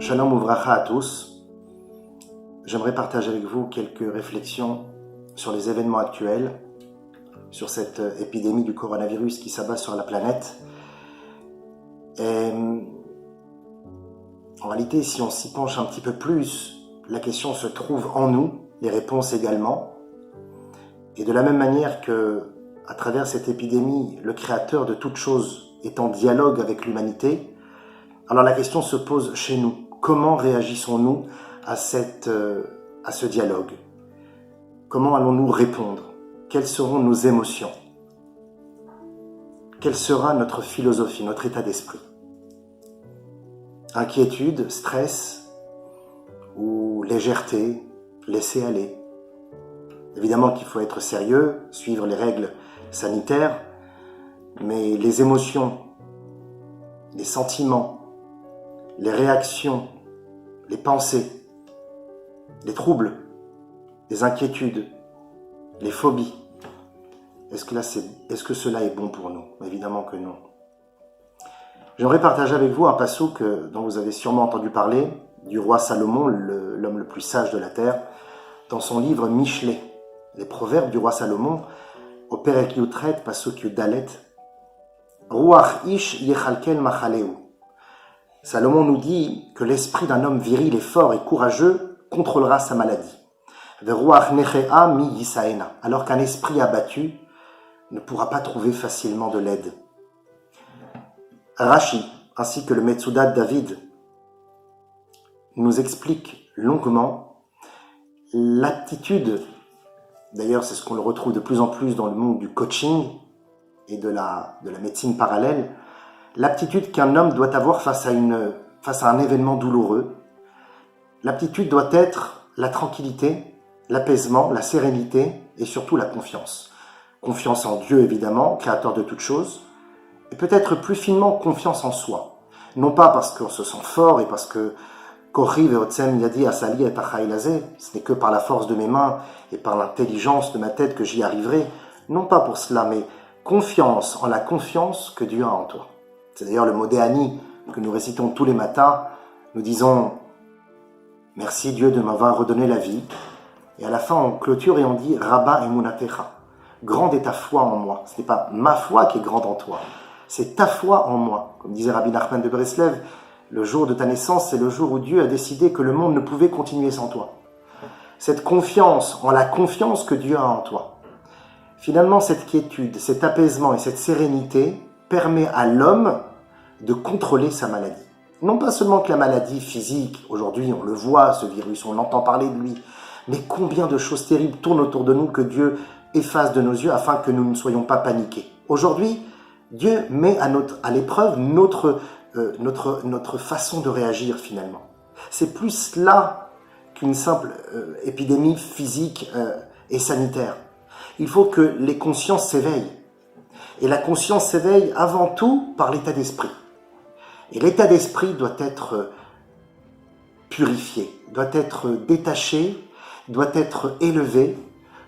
Shalom Uvracha à tous. J'aimerais partager avec vous quelques réflexions sur les événements actuels, sur cette épidémie du coronavirus qui s'abat sur la planète. Et en réalité, si on s'y penche un petit peu plus, la question se trouve en nous, les réponses également. Et de la même manière que, à travers cette épidémie, le Créateur de toutes choses est en dialogue avec l'humanité, alors la question se pose chez nous. Comment réagissons-nous à ce dialogue? Comment allons-nous répondre? Quelles seront nos émotions? Quelle sera notre philosophie, notre état d'esprit? Inquiétude, stress ou légèreté, laisser aller? Évidemment qu'il faut être sérieux, suivre les règles sanitaires, mais les émotions, les sentiments, les réactions, les pensées, les troubles, les inquiétudes, les phobies, est-ce que cela est bon pour nous? Évidemment que non. J'aimerais partager avec vous un passouk dont vous avez sûrement entendu parler, du roi Salomon, l'homme le plus sage de la terre, dans son livre Michelet, les proverbes du roi Salomon, au Perek Yutret, passouk Yudalet, Ruach ish yechalkel machaleu. Salomon nous dit que l'esprit d'un homme viril et fort et courageux contrôlera sa maladie. Veruach nechea mi yisaena, alors qu'un esprit abattu ne pourra pas trouver facilement de l'aide. Rashi, ainsi que le Metsudat David, nous explique longuement l'aptitude, d'ailleurs c'est ce qu'on le retrouve de plus en plus dans le monde du coaching et de la médecine parallèle, l'aptitude qu'un homme doit avoir face à un événement douloureux. L'aptitude doit être la tranquillité, l'apaisement, la sérénité et surtout la confiance. Confiance en Dieu évidemment, créateur de toutes choses, et peut-être plus finement confiance en soi. Non pas parce qu'on se sent fort et parce que Kori ve'otsem yadi asali et tachailazé, ce n'est que par la force de mes mains et par l'intelligence de ma tête que j'y arriverai. Non pas pour cela, mais confiance en la confiance que Dieu a en toi. C'est d'ailleurs le mot Déani que nous récitons tous les matins. Nous disons « Merci Dieu de m'avoir redonné la vie ». Et à la fin, on clôture et on dit « Rabba emunatecha ». Grande est ta foi en moi. Ce n'est pas ma foi qui est grande en toi. C'est ta foi en moi. Comme disait Rabbi Nachman de Breslev, le jour de ta naissance, c'est le jour où Dieu a décidé que le monde ne pouvait continuer sans toi. Cette confiance en la confiance que Dieu a en toi. Finalement, cette quiétude, cet apaisement et cette sérénité permet à l'homme de contrôler sa maladie. Non pas seulement que la maladie physique, aujourd'hui on le voit, ce virus, on entend parler de lui, mais combien de choses terribles tournent autour de nous que Dieu efface de nos yeux afin que nous ne soyons pas paniqués. Aujourd'hui, Dieu met à l'épreuve notre façon de réagir finalement. C'est plus cela qu'une simple épidémie physique et sanitaire. Il faut que les consciences s'éveillent. Et la conscience s'éveille avant tout par l'état d'esprit. Et l'état d'esprit doit être purifié, doit être détaché, doit être élevé,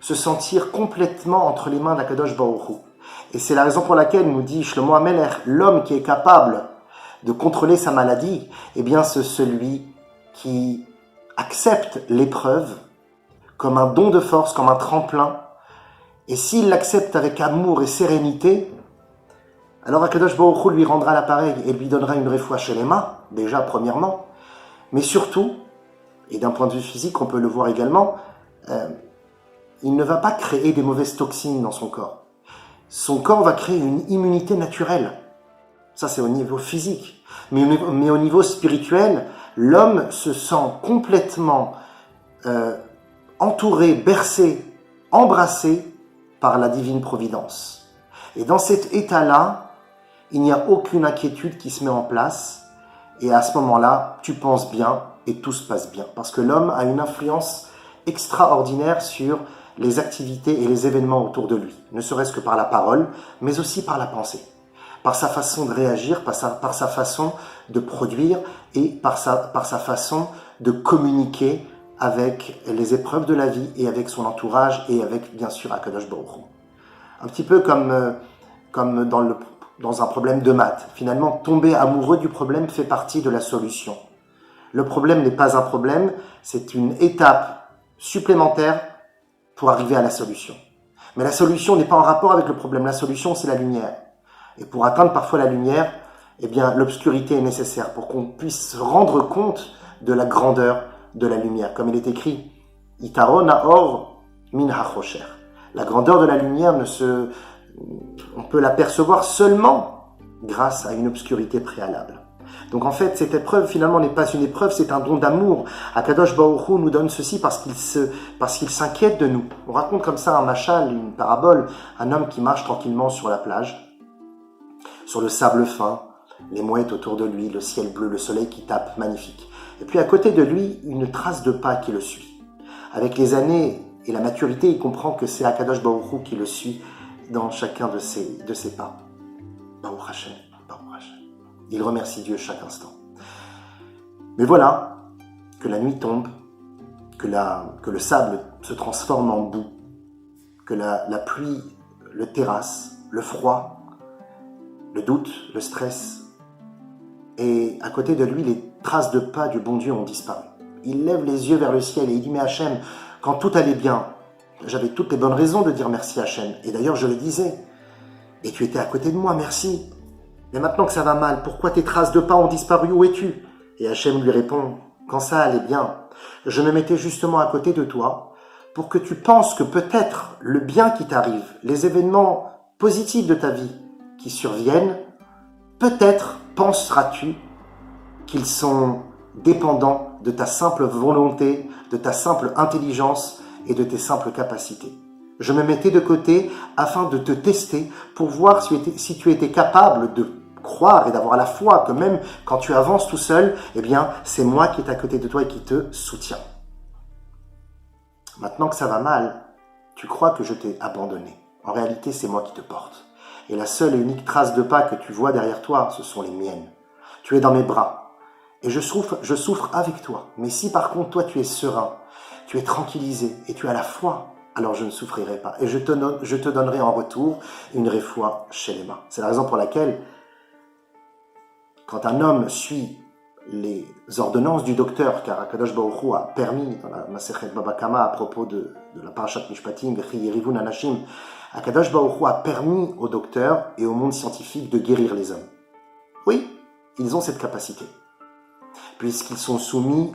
se sentir complètement entre les mains d'Akadosh Baruch Hu. Et c'est la raison pour laquelle nous dit Shlomo HaMelech, l'homme qui est capable de contrôler sa maladie, eh bien c'est celui qui accepte l'épreuve comme un don de force, comme un tremplin. Et s'il l'accepte avec amour et sérénité, alors Akadosh Baruch Hu lui rendra l'appareil et lui donnera une réfoua shelema, déjà premièrement, mais surtout, et d'un point de vue physique, on peut le voir également, il ne va pas créer des mauvaises toxines dans son corps. Son corps va créer une immunité naturelle. Ça, c'est au niveau physique. Mais au niveau spirituel, l'homme se sent complètement entouré, bercé, embrassé par la divine providence. Et dans cet état-là, il n'y a aucune inquiétude qui se met en place. Et à ce moment-là, tu penses bien et tout se passe bien. Parce que l'homme a une influence extraordinaire sur les activités et les événements autour de lui. Ne serait-ce que par la parole, mais aussi par la pensée. Par sa façon de réagir, par sa façon de produire et par sa façon de communiquer avec les épreuves de la vie et avec son entourage et avec, bien sûr, Akadosh Baruch Hu. Un petit peu comme dans un problème de maths. Finalement, tomber amoureux du problème fait partie de la solution. Le problème n'est pas un problème, c'est une étape supplémentaire pour arriver à la solution. Mais la solution n'est pas en rapport avec le problème, la solution c'est la lumière. Et pour atteindre parfois la lumière, eh bien l'obscurité est nécessaire pour qu'on puisse se rendre compte de la grandeur de la lumière. Comme il est écrit, Itaron Or min hachosher. La grandeur de la lumière on peut l'apercevoir seulement grâce à une obscurité préalable. Donc en fait, cette épreuve finalement n'est pas une épreuve, c'est un don d'amour. Akadosh Baruch Hu nous donne ceci parce qu'il s'inquiète de nous. On raconte comme ça un machal, une parabole, un homme qui marche tranquillement sur la plage, sur le sable fin, les mouettes autour de lui, le ciel bleu, le soleil qui tape, magnifique. Et puis à côté de lui, une trace de pas qui le suit. Avec les années et la maturité, il comprend que c'est Akadosh Baruch Hu qui le suit dans chacun de ses pas. Baruch Hashem, Baruch Hashem. Il remercie Dieu chaque instant. Mais voilà que la nuit tombe, que le sable se transforme en boue, que la pluie le terrasse, le froid, le doute, le stress. Et à côté de lui, les traces de pas du bon Dieu ont disparu. Il lève les yeux vers le ciel et il dit « Mais Hachem, quand tout allait bien, j'avais toutes les bonnes raisons de dire merci Hachem. Et d'ailleurs, je le disais. Et tu étais à côté de moi, merci. Mais maintenant que ça va mal, pourquoi tes traces de pas ont disparu? Où es-tu » Et Hachem lui répond « Quand ça allait bien, je me mettais justement à côté de toi pour que tu penses que peut-être le bien qui t'arrive, les événements positifs de ta vie qui surviennent, peut-être penseras-tu qu'ils sont dépendants de ta simple volonté, de ta simple intelligence et de tes simples capacités. Je me mettais de côté afin de te tester pour voir si tu étais capable de croire et d'avoir la foi que même quand tu avances tout seul, eh bien, c'est moi qui est à côté de toi et qui te soutient. Maintenant que ça va mal, tu crois que je t'ai abandonné. En réalité, c'est moi qui te porte. Et la seule et unique trace de pas que tu vois derrière toi, ce sont les miennes. Tu es dans mes bras. Et je souffre avec toi. Mais si par contre, toi, tu es serein, tu es tranquillisé et tu as la foi, alors je ne souffrirai pas. Et je te donnerai en retour une réfoua shelema. C'est la raison pour laquelle, quand un homme suit les ordonnances du docteur, car Akadosh Baruch Hu a permis, dans la Masechet Baba Kama, à propos de la Parashat Mishpatim, Vechi Yerivun Anashim, Akadosh Baruch Hu a permis aux docteurs et au monde scientifique de guérir les hommes. Oui, ils ont cette capacité, puisqu'ils sont soumis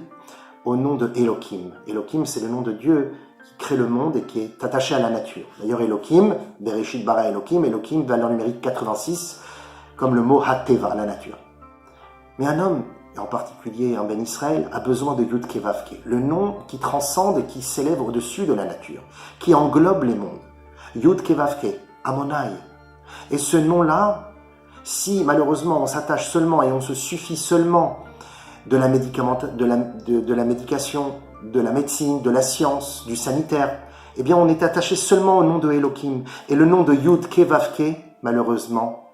au nom de Elohim. Elohim, c'est le nom de Dieu qui crée le monde et qui est attaché à la nature. D'ailleurs, Elohim, Bereshit bara Elohim, Elohim, valeur numérique 86, comme le mot Hateva, la nature. Mais un homme, et en particulier un Ben Israël, a besoin de Yud Kevavke, le nom qui transcende et qui s'élève au-dessus de la nature, qui englobe les mondes. Yud Kevavke, Amonai. Et ce nom-là, si malheureusement on s'attache seulement et on se suffit seulement de la médication, de la médecine, de la science, du sanitaire, eh bien on est attaché seulement au nom de Elohim. Et le nom de Yud Kevavke, malheureusement,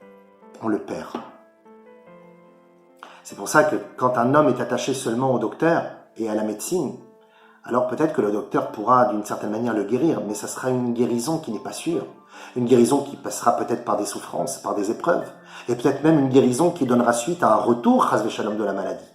on le perd. C'est pour ça que quand un homme est attaché seulement au docteur et à la médecine, alors peut-être que le docteur pourra d'une certaine manière le guérir, mais ça sera une guérison qui n'est pas sûre. Une guérison qui passera peut-être par des souffrances, par des épreuves, et peut-être même une guérison qui donnera suite à un retour, chas v'shalom, de la maladie.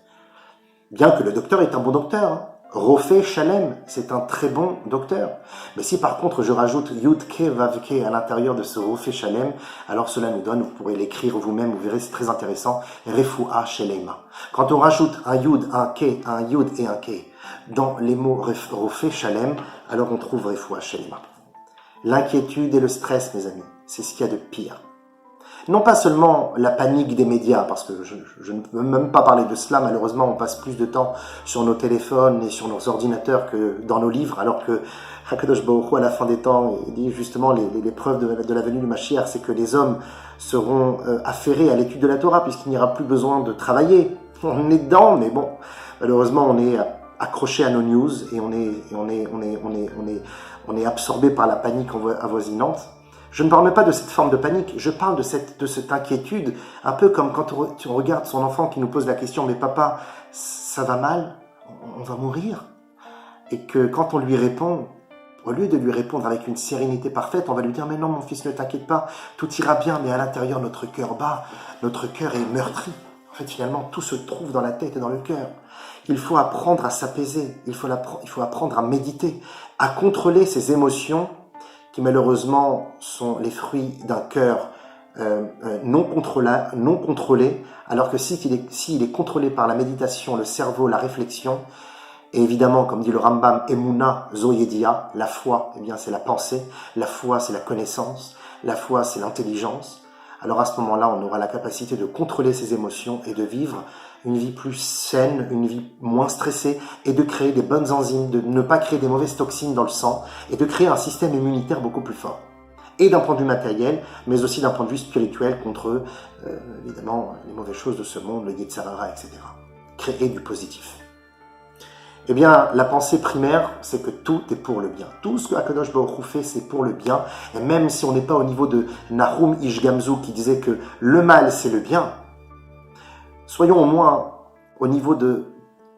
Bien que le docteur est un bon docteur, hein. Rofé Shalem, c'est un très bon docteur. Mais si par contre je rajoute Yud Ke Vav Ke à l'intérieur de ce Rofé Shalem, alors cela nous donne, vous pourrez l'écrire vous-même, vous verrez, c'est très intéressant, Refoua Shelema. Quand on rajoute un Yud, un Ke, un Yud et un Ke dans les mots Rofé Shalem, alors on trouve Refoua Shelema. L'inquiétude et le stress, mes amis, c'est ce qu'il y a de pire. Non pas seulement la panique des médias, parce que je ne peux même pas parler de cela, malheureusement on passe plus de temps sur nos téléphones et sur nos ordinateurs que dans nos livres, alors que Hakadosh Baruch Hu, à la fin des temps, il dit justement les preuves de la venue du Mashiach, c'est que les hommes seront affairés à l'étude de la Torah, puisqu'il n'y aura plus besoin de travailler. On est dedans, mais bon, malheureusement on est accroché à nos news et on est absorbé par la panique avoisinante. Je ne parle même pas de cette forme de panique, je parle de cette inquiétude, un peu comme quand on regarde son enfant qui nous pose la question « Mais papa, ça va mal? On va mourir ?» Et que quand on lui répond, au lieu de lui répondre avec une sérénité parfaite, on va lui dire « Mais non mon fils, ne t'inquiète pas, tout ira bien, mais à l'intérieur notre cœur bat, notre cœur est meurtri. » fait, finalement, tout se trouve dans la tête et dans le cœur. Il faut apprendre à s'apaiser, il faut apprendre à méditer, à contrôler ses émotions qui malheureusement sont les fruits d'un cœur non contrôlé, alors que s'il est contrôlé par la méditation, le cerveau, la réflexion, et évidemment, comme dit le Rambam, Emuna Zoyedia, la foi, eh bien c'est la pensée, la foi c'est la connaissance, la foi c'est l'intelligence. Alors à ce moment-là, on aura la capacité de contrôler ses émotions et de vivre une vie plus saine, une vie moins stressée, et de créer des bonnes enzymes, de ne pas créer des mauvaises toxines dans le sang, et de créer un système immunitaire beaucoup plus fort. Et d'un point de vue matériel, mais aussi d'un point de vue spirituel contre, évidemment, les mauvaises choses de ce monde, le Yetzirah, etc. Créer du positif. Eh bien, la pensée primaire, c'est que tout est pour le bien. Tout ce que Akadosh Baruch Hu fait, c'est pour le bien. Et même si on n'est pas au niveau de Nahum Ish Gamzu qui disait que le mal, c'est le bien, soyons au moins au niveau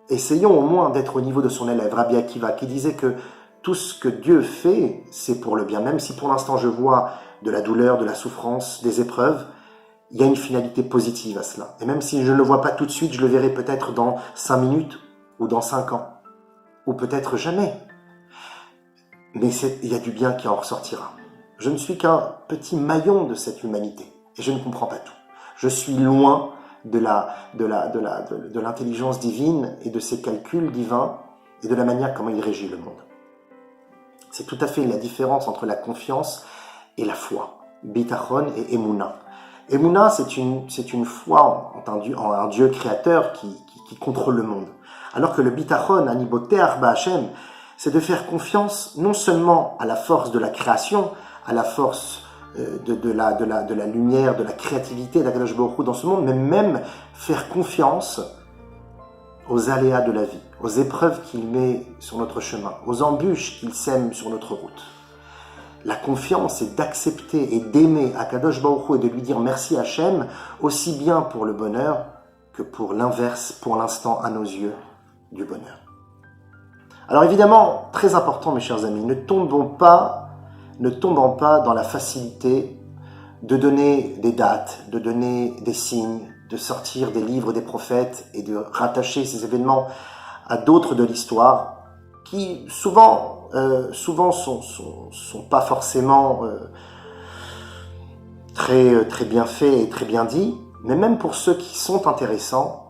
essayons au moins d'être au niveau de son élève, Rabbi Akiva, qui disait que tout ce que Dieu fait, c'est pour le bien. Même si pour l'instant je vois de la douleur, de la souffrance, des épreuves, il y a une finalité positive à cela. Et même si je ne le vois pas tout de suite, je le verrai peut-être dans 5 minutes ou dans 5 ans. Ou peut-être jamais. Mais il y a du bien qui en ressortira. Je ne suis qu'un petit maillon de cette humanité. Et je ne comprends pas tout. Je suis loin de l'intelligence divine et de ses calculs divins et de la manière comment il régit le monde. C'est tout à fait la différence entre la confiance et la foi. Bitachon et Emouna. Emouna, c'est une foi en un Dieu créateur qui contrôle le monde. Alors que le bitachon, aniboter ba'Hashem, c'est de faire confiance non seulement à la force de la création, à la force de la lumière, de la créativité d'Akadosh Baruch Hu dans ce monde, mais même faire confiance aux aléas de la vie, aux épreuves qu'il met sur notre chemin, aux embûches qu'il sème sur notre route. La confiance, c'est d'accepter et d'aimer Akadosh Baruch Hu et de lui dire merci Hachem, aussi bien pour le bonheur que pour l'inverse, pour l'instant, à nos yeux, du bonheur. Alors évidemment, très important mes chers amis, ne tombons pas dans la facilité de donner des dates, de donner des signes, de sortir des livres des prophètes et de rattacher ces événements à d'autres de l'histoire qui souvent sont pas forcément très bien faits et très bien dits, mais même pour ceux qui sont intéressants.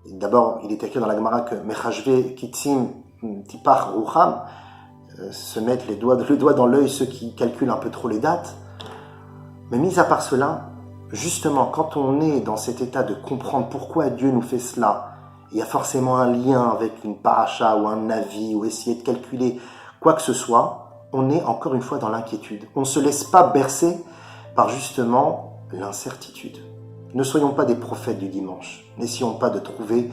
D'abord, il est écrit dans la Gemara que Mechashve Kitzim Tipach Rucham, se mettre le doigt dans l'œil ceux qui calculent un peu trop les dates. Mais mis à part cela, justement, quand on est dans cet état de comprendre pourquoi Dieu nous fait cela, il y a forcément un lien avec une paracha ou un avis ou essayer de calculer quoi que ce soit, on est encore une fois dans l'inquiétude. On ne se laisse pas bercer par justement l'incertitude. Ne soyons pas des prophètes du dimanche. N'essayons pas de trouver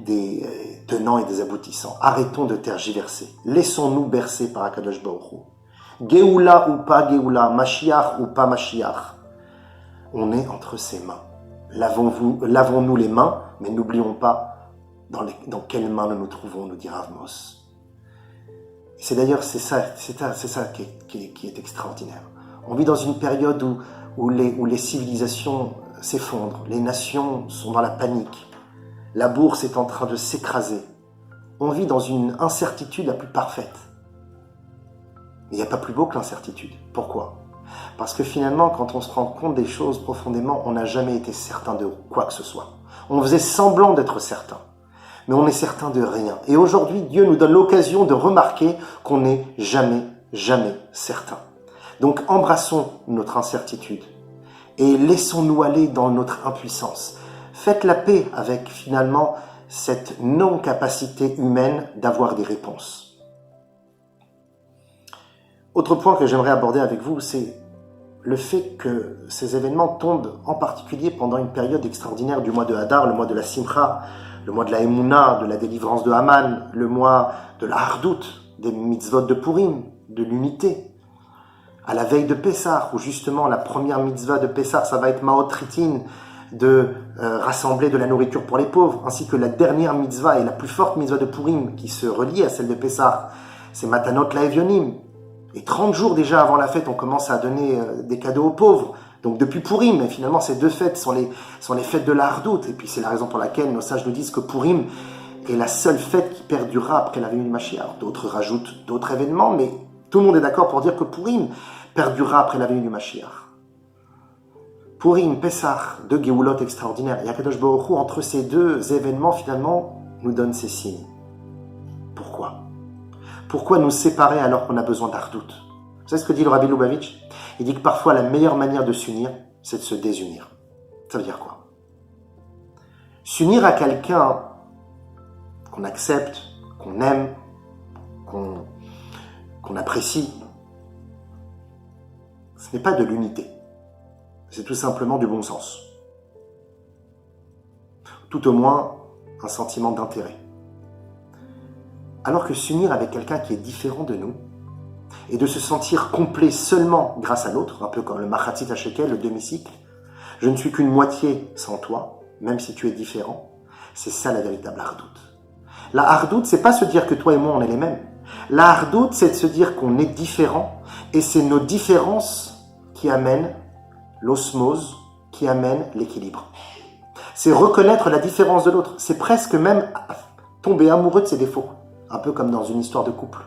des tenants et des aboutissants. Arrêtons de tergiverser. Laissons-nous bercer par Akadosh Baruch Hu. Géoula ou pas Géoula, Mashiach ou pas Mashiach. On est entre ses mains. Lavons-nous les mains, mais n'oublions pas dans quelles mains nous nous trouvons, nous dit Rav Mos. C'est ça qui est extraordinaire. On vit dans une période où les civilisations s'effondrent, les nations sont dans la panique, la bourse est en train de s'écraser. On vit dans une incertitude la plus parfaite. Il n'y a pas plus beau que l'incertitude. Pourquoi ? Parce que finalement, quand on se rend compte des choses profondément, on n'a jamais été certain de quoi que ce soit. On faisait semblant d'être certain, mais on est certain de rien. Et aujourd'hui, Dieu nous donne l'occasion de remarquer qu'on n'est jamais certain. Donc embrassons notre incertitude et laissons-nous aller dans notre impuissance. Faites la paix avec finalement cette non-capacité humaine d'avoir des réponses. Autre point que j'aimerais aborder avec vous, c'est le fait que ces événements tombent en particulier pendant une période extraordinaire du mois de Hadar, le mois de la Simcha, le mois de la Emouna, de la délivrance de Haman, le mois de la Hardout, des mitzvot de Purim, de l'unité. À la veille de Pessah, où justement la première mitzvah de Pessah, ça va être Maot Ritin, de rassembler de la nourriture pour les pauvres, ainsi que la dernière mitzvah et la plus forte mitzvah de Purim qui se relie à celle de Pessah, c'est Matanot Laevionim. Et 30 jours déjà avant la fête, on commence à donner des cadeaux aux pauvres. Donc depuis Purim, finalement ces deux fêtes sont les fêtes de la Hardout, et puis c'est la raison pour laquelle nos sages nous disent que Purim est la seule fête qui perdurera après la venue du Mashiach. D'autres rajoutent d'autres événements, mais tout le monde est d'accord pour dire que Purim perdurera après la venue du Mashiach. Purim, Pessah, deux Géoulot extraordinaires. Et Akadosh Baruch Hu, entre ces deux événements, finalement, nous donne ces signes. Pourquoi ? Pourquoi nous séparer alors qu'on a besoin d'Ardout ? Vous savez ce que dit le Rabbi Lubavitch ? Il dit que parfois la meilleure manière de s'unir, c'est de se désunir. Ça veut dire quoi ? S'unir à quelqu'un qu'on accepte, qu'on aime, qu'on apprécie, ce n'est pas de l'unité. C'est tout simplement du bon sens. Tout au moins, un sentiment d'intérêt. Alors que s'unir avec quelqu'un qui est différent de nous, et de se sentir complet seulement grâce à l'autre, un peu comme le Machatzit HaShekel, le demi-cycle, je ne suis qu'une moitié sans toi, même si tu es différent, c'est ça la véritable Hardout. La Hardout, c'est pas se dire que toi et moi on est les mêmes. La Hardout, c'est de se dire qu'on est différents, et c'est nos différences qui amènent l'osmose, qui amène l'équilibre. C'est reconnaître la différence de l'autre. C'est presque même tomber amoureux de ses défauts. Un peu comme dans une histoire de couple.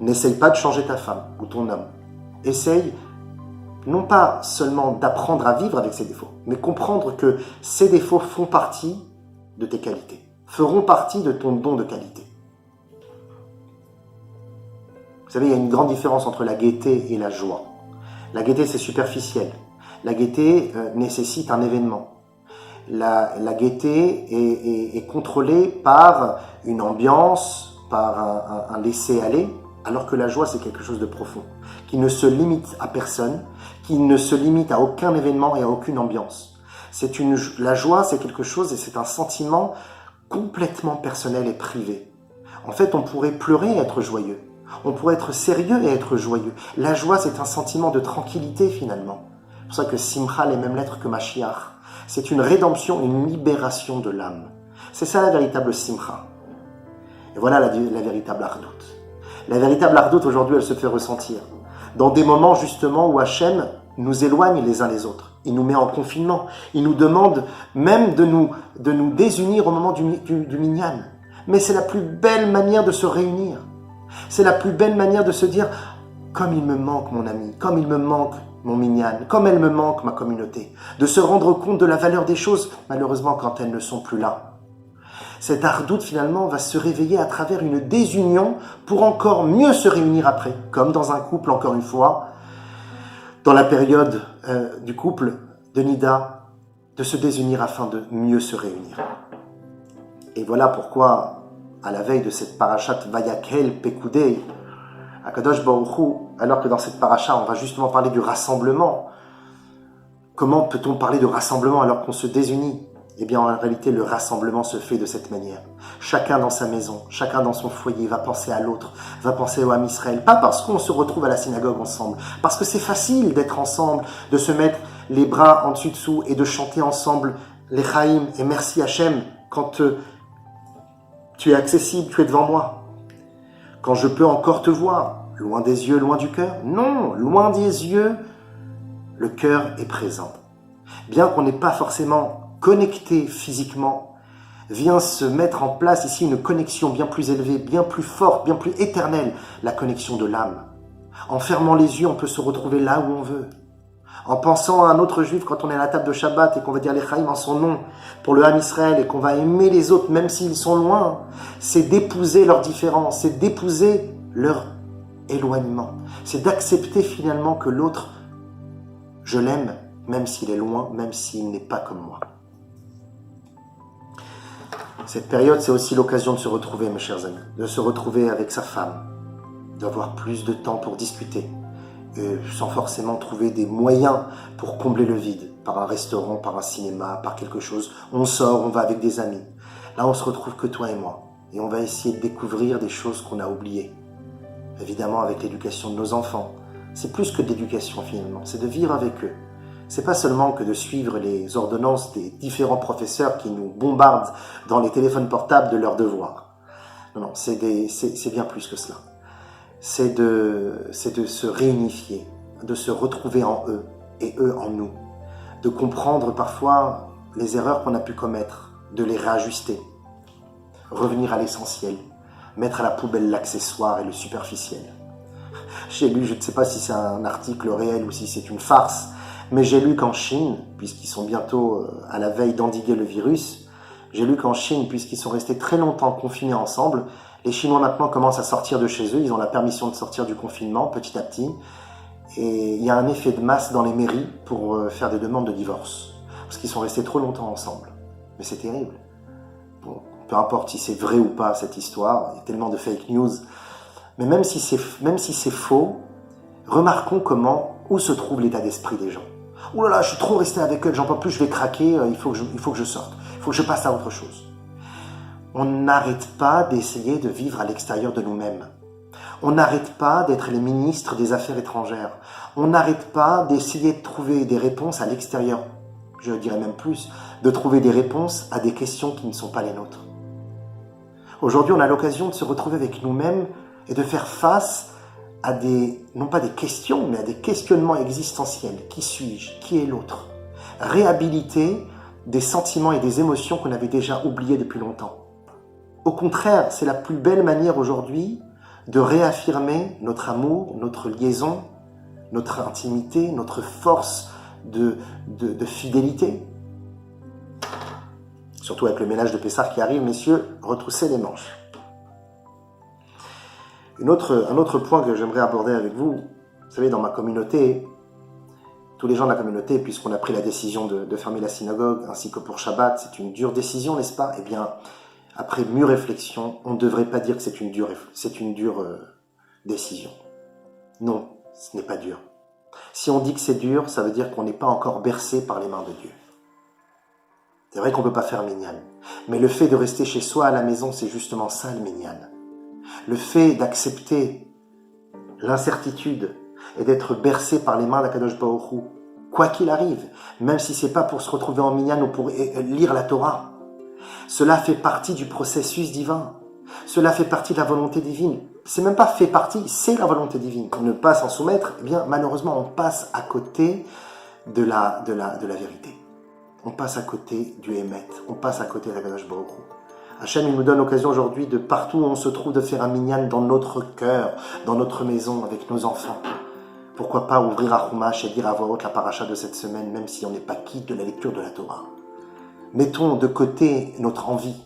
N'essaye pas de changer ta femme ou ton homme. Essaye non pas seulement d'apprendre à vivre avec ses défauts, mais comprendre que ces défauts font partie de tes qualités, feront partie de ton don de qualité. Vous savez, il y a une grande différence entre la gaieté et la joie. La gaieté, c'est superficiel. La gaieté nécessite un événement. La gaieté est contrôlée par une ambiance, par un laisser-aller, alors que la joie, c'est quelque chose de profond, qui ne se limite à personne, qui ne se limite à aucun événement et à aucune ambiance. La joie, c'est quelque chose et c'est un sentiment complètement personnel et privé. En fait, on pourrait pleurer et être joyeux. On pourrait être sérieux et être joyeux. La joie, c'est un sentiment de tranquillité finalement. C'est pour ça que Simcha, les mêmes lettres que Mashiach, c'est une rédemption, une libération de l'âme. C'est ça la véritable Simcha. Et voilà la véritable Hardout. La véritable Hardout, aujourd'hui, elle se fait ressentir. Dans des moments justement où Hachem nous éloigne les uns les autres. Il nous met en confinement. Il nous demande même de nous désunir au moment du minyan. Mais c'est la plus belle manière de se réunir. C'est la plus belle manière de se dire « comme il me manque mon ami, comme il me manque mon minyan, comme elle me manque ma communauté ». De se rendre compte de la valeur des choses, malheureusement quand elles ne sont plus là. Cette Hardout finalement va se réveiller à travers une désunion pour encore mieux se réunir après. Comme dans un couple, encore une fois, dans la période du couple de Nida, de se désunir afin de mieux se réunir. Et voilà pourquoi, à la veille de cette parashat Vayakel Pekudei, Akadosh Baruch Hu, alors que dans cette paracha, on va justement parler du rassemblement. Comment peut-on parler de rassemblement alors qu'on se désunit ? Eh bien, en réalité, le rassemblement se fait de cette manière. Chacun dans sa maison, chacun dans son foyer va penser à l'autre, va penser au Ham Israël. Pas parce qu'on se retrouve à la synagogue ensemble, parce que c'est facile d'être ensemble, de se mettre les bras en dessus-dessous et de chanter ensemble les Chaim et merci Hachem quand tu es accessible, tu es devant moi. Quand je peux encore te voir, loin des yeux, loin du cœur. Non, loin des yeux, le cœur est présent. Bien qu'on n'ait pas forcément connecté physiquement, vient se mettre en place ici une connexion bien plus élevée, bien plus forte, bien plus éternelle, la connexion de l'âme. En fermant les yeux, on peut se retrouver là où on veut. En pensant à un autre juif quand on est à la table de Shabbat et qu'on va dire les Chaim en son nom pour le Ham Israël et qu'on va aimer les autres même s'ils sont loin, c'est d'épouser leurs différences, c'est d'épouser leur éloignement. C'est d'accepter finalement que l'autre, je l'aime même s'il est loin, même s'il n'est pas comme moi. Cette période, c'est aussi l'occasion de se retrouver, mes chers amis, de se retrouver avec sa femme, d'avoir plus de temps pour discuter, sans forcément trouver des moyens pour combler le vide, par un restaurant, par un cinéma, par quelque chose. On sort, on va avec des amis. Là, on se retrouve que toi et moi, et on va essayer de découvrir des choses qu'on a oubliées. Évidemment, avec l'éducation de nos enfants. C'est plus que de l'éducation, finalement, c'est de vivre avec eux. C'est pas seulement que de suivre les ordonnances des différents professeurs qui nous bombardent dans les téléphones portables de leurs devoirs. Non, c'est bien plus que cela. C'est de se réunifier, de se retrouver en eux, et eux en nous, de comprendre parfois les erreurs qu'on a pu commettre, de les réajuster, revenir à l'essentiel, mettre à la poubelle l'accessoire et le superficiel. J'ai lu, je ne sais pas si c'est un article réel ou si c'est une farce, mais j'ai lu qu'en Chine, puisqu'ils sont bientôt à la veille d'endiguer le virus, j'ai lu qu'en Chine, puisqu'ils sont restés très longtemps confinés ensemble, les Chinois maintenant commencent à sortir de chez eux, ils ont la permission de sortir du confinement petit à petit, et il y a un effet de masse dans les mairies pour faire des demandes de divorce, parce qu'ils sont restés trop longtemps ensemble. Mais c'est terrible. Bon, peu importe si c'est vrai ou pas cette histoire, il y a tellement de fake news, mais même si c'est faux, remarquons où se trouve l'état d'esprit des gens. Ouh là là, je suis trop resté avec eux, j'en peux plus, je vais craquer, il faut que je sorte, il faut que je passe à autre chose. On n'arrête pas d'essayer de vivre à l'extérieur de nous-mêmes. On n'arrête pas d'être les ministres des Affaires étrangères. On n'arrête pas d'essayer de trouver des réponses à l'extérieur. Je dirais même plus, de trouver des réponses à des questions qui ne sont pas les nôtres. Aujourd'hui, on a l'occasion de se retrouver avec nous-mêmes et de faire face à non pas des questions, mais à des questionnements existentiels. Qui suis-je? Qui est l'autre? Réhabiliter des sentiments et des émotions qu'on avait déjà oubliés depuis longtemps. Au contraire, c'est la plus belle manière aujourd'hui de réaffirmer notre amour, notre liaison, notre intimité, notre force de fidélité. Surtout avec le ménage de Pessah qui arrive, messieurs, retroussez les manches. Un autre point que j'aimerais aborder avec vous, vous savez, dans ma communauté, tous les gens de la communauté, puisqu'on a pris la décision de fermer la synagogue, ainsi que pour Shabbat, c'est une dure décision, n'est-ce pas? Eh bien, après mûre réflexion, on ne devrait pas dire que c'est une dure décision. Non, ce n'est pas dur. Si on dit que c'est dur, ça veut dire qu'on n'est pas encore bercé par les mains de Dieu. C'est vrai qu'on ne peut pas faire minyan, mais le fait de rester chez soi à la maison, c'est justement ça le minyan. Le fait d'accepter l'incertitude et d'être bercé par les mains d'Akadosh Baruch Hu, quoi qu'il arrive, même si c'est pas pour se retrouver en minyan ou pour lire la Torah, cela fait partie du processus divin. Cela fait partie de la volonté divine. C'est même pas fait partie, c'est la volonté divine. Ne pas s'en soumettre, eh bien malheureusement on passe à côté de la vérité. On passe à côté du Hémet, on passe à côté de l'Akadosh Baruch Hu. Hachem, il nous donne l'occasion aujourd'hui de partout où on se trouve de faire un minyan dans notre cœur, dans notre maison, avec nos enfants. Pourquoi pas ouvrir un Chumash et dire à voix haute la paracha de cette semaine, même si on n'est pas quitte de la lecture de la Torah. Mettons de côté notre envie,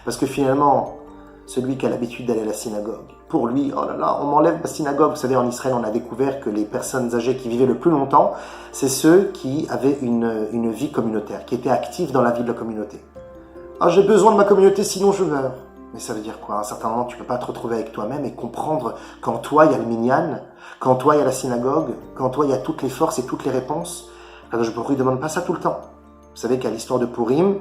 parce que finalement, celui qui a l'habitude d'aller à la synagogue, pour lui, oh là là, on m'enlève la synagogue. Vous savez, en Israël, on a découvert que les personnes âgées qui vivaient le plus longtemps, c'est ceux qui avaient une vie communautaire, qui étaient actifs dans la vie de la communauté. Ah, j'ai besoin de ma communauté, sinon je meurs. Mais ça veut dire quoi? À un certain moment, tu ne peux pas te retrouver avec toi-même et comprendre qu'en toi, il y a le minyan, qu'en toi, il y a la synagogue, qu'en toi, il y a toutes les forces et toutes les réponses. Alors, je ne demande pas ça tout le temps. Vous savez qu'à l'histoire de Purim,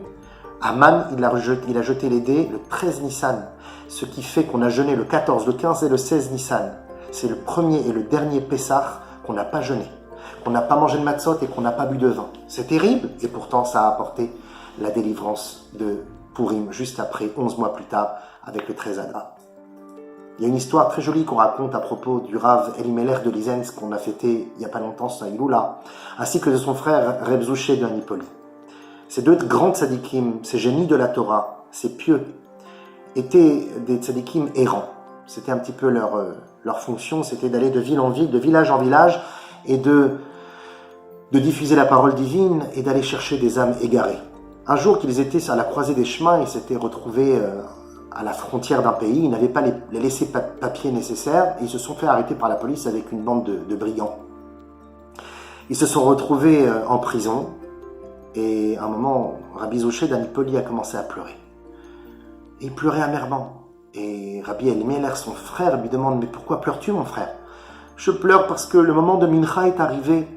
Aman, il a jeté les dés le 13 Nissan. Ce qui fait qu'on a jeûné le 14, le 15 et le 16 Nissan. C'est le premier et le dernier Pessah qu'on n'a pas jeûné, qu'on n'a pas mangé de matzot et qu'on n'a pas bu de vin. C'est terrible, et pourtant ça a apporté la délivrance de Purim, juste après, 11 mois plus tard, avec le 13 Adar. Il y a une histoire très jolie qu'on raconte à propos du Rav Elimelech de Lizenz qu'on a fêté il n'y a pas longtemps, sa Iloula, ainsi que de son frère Reb Zouché de Anipoli. Ces deux grands tzadikim, ces génies de la Torah, ces pieux, étaient des tzadikim errants. C'était un petit peu leur fonction, c'était d'aller de ville en ville, de village en village, et de diffuser la parole divine et d'aller chercher des âmes égarées. Un jour qu'ils étaient à la croisée des chemins, ils s'étaient retrouvés à la frontière d'un pays, ils n'avaient pas les laissés-papiers nécessaires, et ils se sont fait arrêter par la police avec une bande de brigands. Ils se sont retrouvés en prison, et à un moment, Rabbi Zouché d'Anipoli a commencé à pleurer. Et il pleurait amèrement. Et Rabbi Elimelech, son frère, lui demande « Mais pourquoi pleures-tu, mon frère ?»« Je pleure parce que le moment de Mincha est arrivé,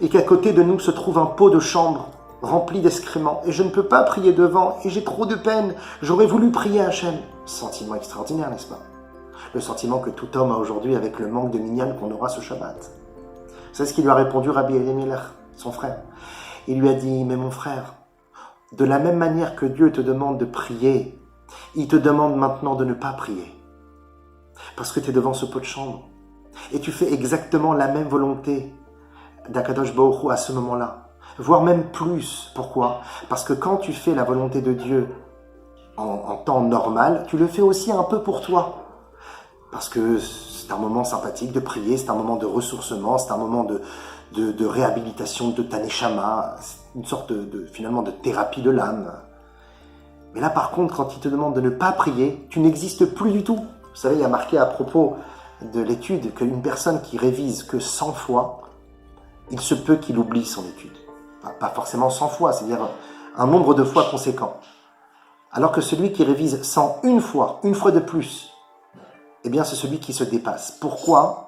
et qu'à côté de nous se trouve un pot de chambre, rempli d'excréments, et je ne peux pas prier devant, et j'ai trop de peine, j'aurais voulu prier Hachem. » Sentiment extraordinaire, n'est-ce pas? Le sentiment que tout homme a aujourd'hui avec le manque de minyan qu'on aura ce Shabbat. C'est ce qu'il lui a répondu Rabbi Elimelech, son frère. Il lui a dit, mais mon frère, de la même manière que Dieu te demande de prier, il te demande maintenant de ne pas prier. Parce que tu es devant ce pot de chambre. Et tu fais exactement la même volonté d'Akadosh Baruch Hu à ce moment-là, voire même plus. Pourquoi? Parce que quand tu fais la volonté de Dieu en temps normal, tu le fais aussi un peu pour toi. Parce que c'est un moment sympathique de prier, c'est un moment de ressourcement, c'est un moment de réhabilitation de ta neshama, une sorte finalement de thérapie de l'âme. Mais là par contre, quand il te demande de ne pas prier, tu n'existes plus du tout. Vous savez, il y a marqué à propos de l'étude qu'une personne qui révise que 100 fois, il se peut qu'il oublie son étude. Pas forcément 100 fois, c'est-à-dire un nombre de fois conséquent. Alors que celui qui révise 101 fois, une fois de plus, eh bien c'est celui qui se dépasse. Pourquoi?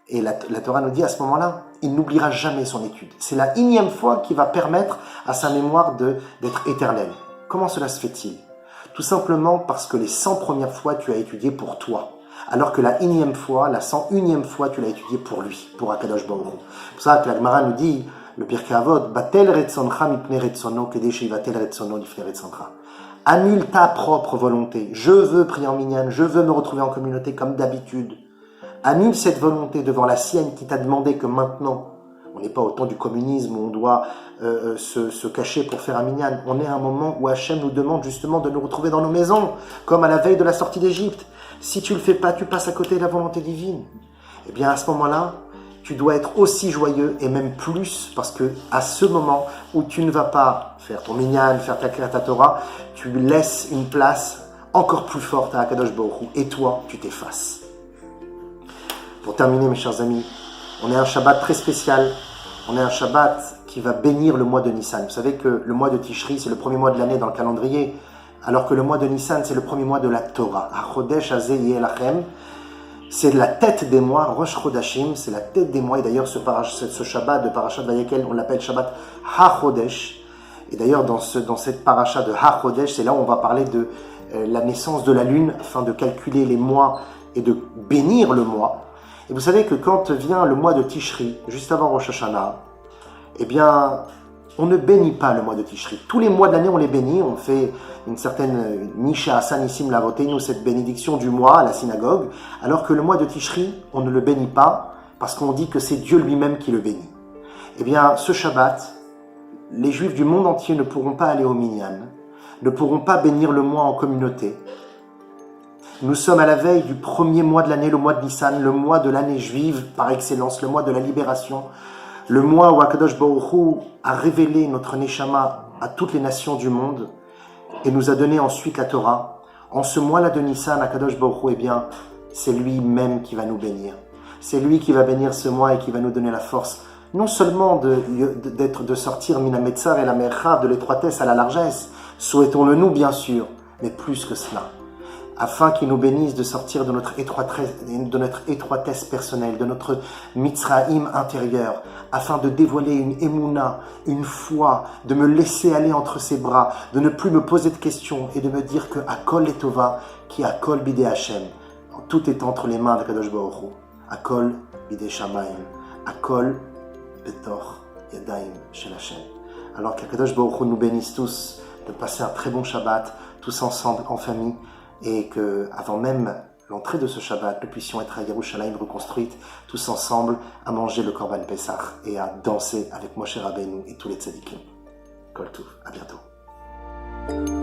Et la Torah nous dit à ce moment-là, il n'oubliera jamais son étude. C'est la 1e fois qui va permettre à sa mémoire d'être éternelle. Comment cela se fait-il? Tout simplement parce que les 100 premières fois, tu as étudié pour toi. Alors que la 1e fois, la 101e fois, tu l'as étudié pour lui, pour Akadosh Baruch Hu. C'est pour ça que la Gemara nous dit, le Pirkei Avot, Batel retzoncha mipnei retzono kedei sheivatel retzono lifnei retzoncha. Annule ta propre volonté. Je veux prier en minyan, je veux me retrouver en communauté comme d'habitude. Annule cette volonté devant la sienne qui t'a demandé que maintenant, on n'est pas au temps du communisme où on doit se cacher pour faire un minyan. On est à un moment où Hachem nous demande justement de nous retrouver dans nos maisons, comme à la veille de la sortie d'Égypte. Si tu ne le fais pas, tu passes à côté de la volonté divine. Eh bien, à ce moment-là, tu dois être aussi joyeux et même plus, parce que à ce moment où tu ne vas pas faire ton minyan, faire ta Kriyat Torah, tu laisses une place encore plus forte à Akadosh Baruch Hu, et toi, tu t'effaces. Pour terminer, mes chers amis, on est un Shabbat très spécial. On est un Shabbat qui va bénir le mois de Nissan. Vous savez que le mois de Tishri, c'est le premier mois de l'année dans le calendrier, alors que le mois de Nissan, c'est le premier mois de la Torah. HaChodesh Hazeh Yelachem, c'est la tête des mois. Rosh Chodashim, c'est la tête des mois. Et d'ailleurs, ce Shabbat de Parashat Vayekel, on l'appelle Shabbat HaChodesh. Et d'ailleurs, dans cette paracha de HaChodesh, c'est là où on va parler de la naissance de la lune, afin de calculer les mois et de bénir le mois. Et vous savez que quand vient le mois de Tishri, juste avant Rosh Hashanah, eh bien, on ne bénit pas le mois de Tishri. Tous les mois de l'année, on les bénit. On fait une certaine Misha Asanissim Lavotenu, cette bénédiction du mois à la synagogue, alors que le mois de Tishri, on ne le bénit pas, parce qu'on dit que c'est Dieu lui-même qui le bénit. Eh bien, ce Shabbat, les Juifs du monde entier ne pourront pas aller au Minyan, ne pourront pas bénir le mois en communauté. Nous sommes à la veille du premier mois de l'année, le mois de Nissan, le mois de l'année juive par excellence, le mois de la libération, le mois où Akadosh Baruch Hu a révélé notre Neshama à toutes les nations du monde et nous a donné ensuite la Torah. En ce mois-là de Nissan, Akadosh Baruch Hu, eh bien, c'est lui-même qui va nous bénir. C'est lui qui va bénir ce mois et qui va nous donner la force, non seulement de sortir Mina Metzar et la Mercha, de l'étroitesse à la largesse, souhaitons-le nous bien sûr, mais plus que cela, afin qu'il nous bénisse de sortir de notre étroitesse personnelle, de notre Mitzraïm intérieur, afin de dévoiler une émouna, une foi, de me laisser aller entre ses bras, de ne plus me poser de questions et de me dire que Akol Letova, qui Akol Bidei Hashem, tout est entre les mains de Kadosh Baruch Hu. Akol Bidei Shamayim, Akol Betor Yadayim Shel Hashem. Alors qu'Akadosh Baruch Hu nous bénisse tous de passer un très bon Shabbat, tous ensemble en famille, et que avant même l'entrée de ce Shabbat, nous puissions être à Yerushalayim reconstruite, tous ensemble, à manger le Korban Pesach et à danser avec Moshe Rabbeinu et tous les tzadikim. Kol Tov, à bientôt.